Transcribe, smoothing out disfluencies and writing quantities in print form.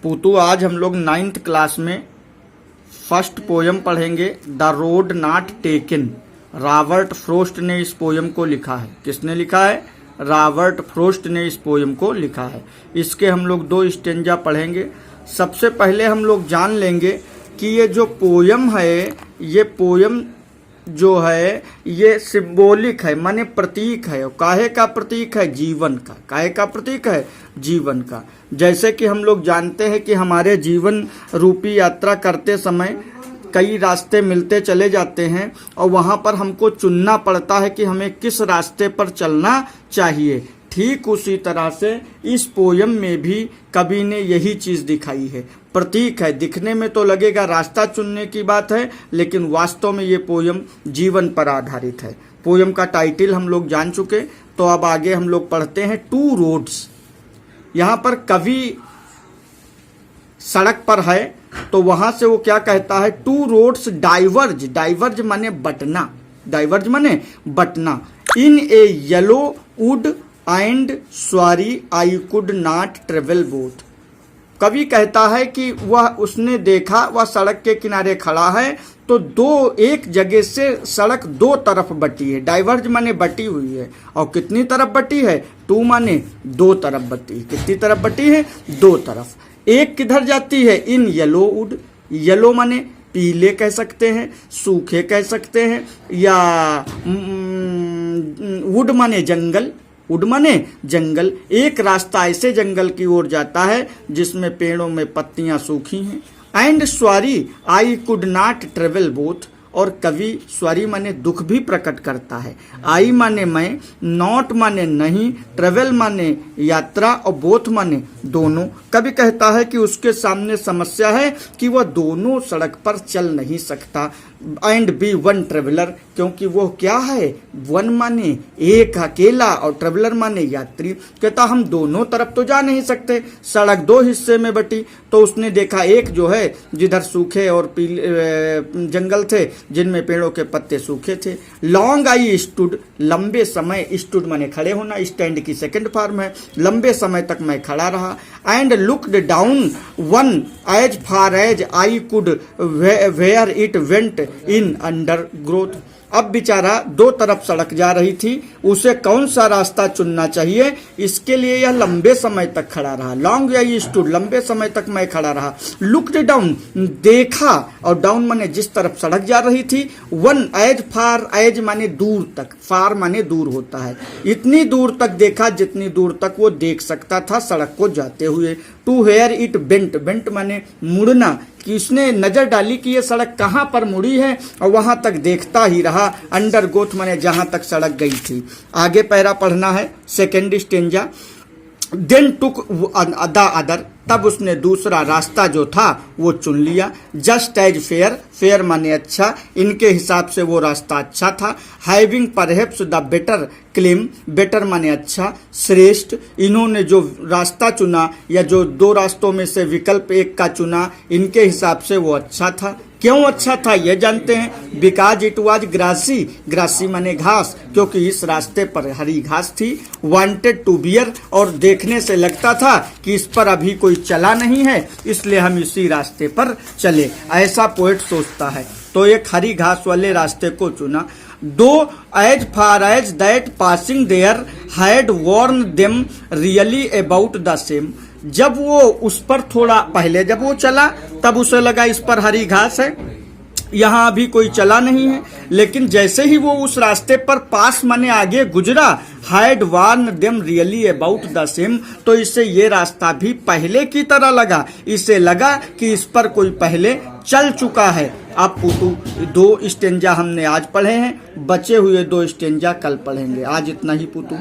पूतू आज हम लोग 9th क्लास में फर्स्ट पोयम पढ़ेंगे, the road not taken. Robert frost ने इस पोयम को लिखा है। किसने लिखा है? रॉबर्ट फ्रोस्ट ने इस पोयम को लिखा है। इसके हम लोग 2 स्टेंजा पढ़ेंगे। सबसे पहले हम लोग जान लेंगे कि ये जो पोयम है, ये पोयम जो है ये सिंबॉलिक है, माने प्रतीक है। काहे का प्रतीक है? जीवन का। काहे का प्रतीक है? जीवन का। जैसे कि हम लोग जानते हैं कि हमारे जीवन रूपी यात्रा करते समय कई रास्ते मिलते चले जाते हैं और वहां पर हमको चुनना पड़ता है कि हमें किस रास्ते पर चलना चाहिए। ठीक उसी तरह से इस पोयम में भी कवि ने यही चीज दिखाई है। प्रतीक है, दिखने में तो लगेगा रास्ता चुनने की बात है, लेकिन वास्तव में ये पोयम जीवन पर आधारित है। पोयम का टाइटल हम लोग जान चुके, तो अब आगे हम लोग पढ़ते हैं टू रोड्स। यहाँ पर कवि सड़क पर है, तो वहां से वो क्या कहता है? Two roads diverge. डाइवर्ज माने बटना, डाइवर्ज माने बटना। In a yellow wood and sorry I could not travel both. कवि कहता है कि वह उसने देखा, वह सड़क के किनारे खड़ा है, तो एक जगह से सड़क 2 तरफ बटी है। डाइवर्ज माने बटी हुई है। और कितनी तरफ बटी है? 2 माने 2 तरफ बटी। कितनी तरफ बटी है? 2 तरफ। एक किधर जाती है? In yellow would. येलो माने पीले कह सकते हैं, सूखे कह सकते हैं, या वुड माने जंगल। वुड माने जंगल। एक रास्ता ऐसे जंगल की ओर जाता है जिसमें पेड़ों में पत्तियां सूखी हैं। And sorry I could not travel both. और कवि सॉरी माने दुख भी प्रकट करता है। आई माने मैं, नॉट माने नहीं, ट्रेवल माने यात्रा, और बोथ माने दोनों। कवि कहता है कि उसके सामने समस्या है कि वह दोनों सड़क पर चल नहीं सकता। एंड बी वन ट्रेवलर, क्योंकि वो क्या है? वन माने एक अकेला, और ट्रेवलर माने यात्री। कहता हम दोनों तरफ तो जा नहीं सकते, सड़क 2 हिस्से में बटी। तो उसने देखा एक जो है जिधर सूखे और पीले जंगल थे जिनमें पेड़ों के पत्ते सूखे थे। लॉन्ग आई स्टूड, लंबे समय, स्टूड माने खड़े होना, स्टैंड की सेकंड फॉर्म है। लंबे समय तक मैं खड़ा रहा। And looked down one as far as I could where it went in undergrowth. अब बेचारा 2 तरफ सड़क जा रही थी, उसे कौन सा रास्ता चुनना चाहिए, इसके लिए यह लंबे समय तक खड़ा रहा। लॉन्ग आई स्टूड, लंबे समय तक मैं खड़ा रहा। लुक्ड डाउन, देखा, और डाउन माने जिस तरफ सड़क जा रही थी। वन एज फार, एज माने दूर तक, फार माने दूर होता है। इतनी दूर तक देखा जितनी दूर तक वो देख सकता था सड़क को जाते हुए। To where it bent, bent माने मुड़ना, कि उसने नजर डाली कि ये सड़क कहाँ पर मुड़ी है, और वहां तक देखता ही रहा। अंडर गोथ माने जहां तक सड़क गई थी। आगे पैरा पढ़ना है, second stanza. Then took the other, तब उसने दूसरा रास्ता जो था वो चुन लिया। जस्ट एज फेयर, फेयर माने अच्छा, इनके हिसाब से वो रास्ता अच्छा था। Having perhaps the better claim, better माने अच्छा, श्रेष्ठ। इन्होंने जो रास्ता चुना या जो 2 रास्तों में से विकल्प एक का चुना, इनके हिसाब से वो अच्छा था। क्यों अच्छा था ये जानते हैं? Because it was grassy, grassy माने घास, क्योंकि इस रास्ते पर हरी घास थी। वांटेड टू बियर, और देखने से लगता था कि इस पर अभी कोई चला नहीं है, इसलिए हम इसी रास्ते पर चले, ऐसा पोएट सोचता है। तो एक हरी घास वाले रास्ते को चुना। Though as far as that passing there had worn them really about the same. जब वो उस पर थोड़ा पहले जब वो चला, तब उसे लगा इस पर हरी घास है, यहाँ अभी कोई चला नहीं है। लेकिन जैसे ही वो उस रास्ते पर पास माने आगे गुजरा, had warn them really about the same, तो इससे ये रास्ता भी पहले की तरह लगा। इसे लगा कि इस पर कोई पहले चल चुका है। अब पूतू 2 स्टेंजा हमने आज पढ़े हैं, बचे हुए 2 स्टेंजा कल पढ़ेंगे। आज इतना ही पूतू।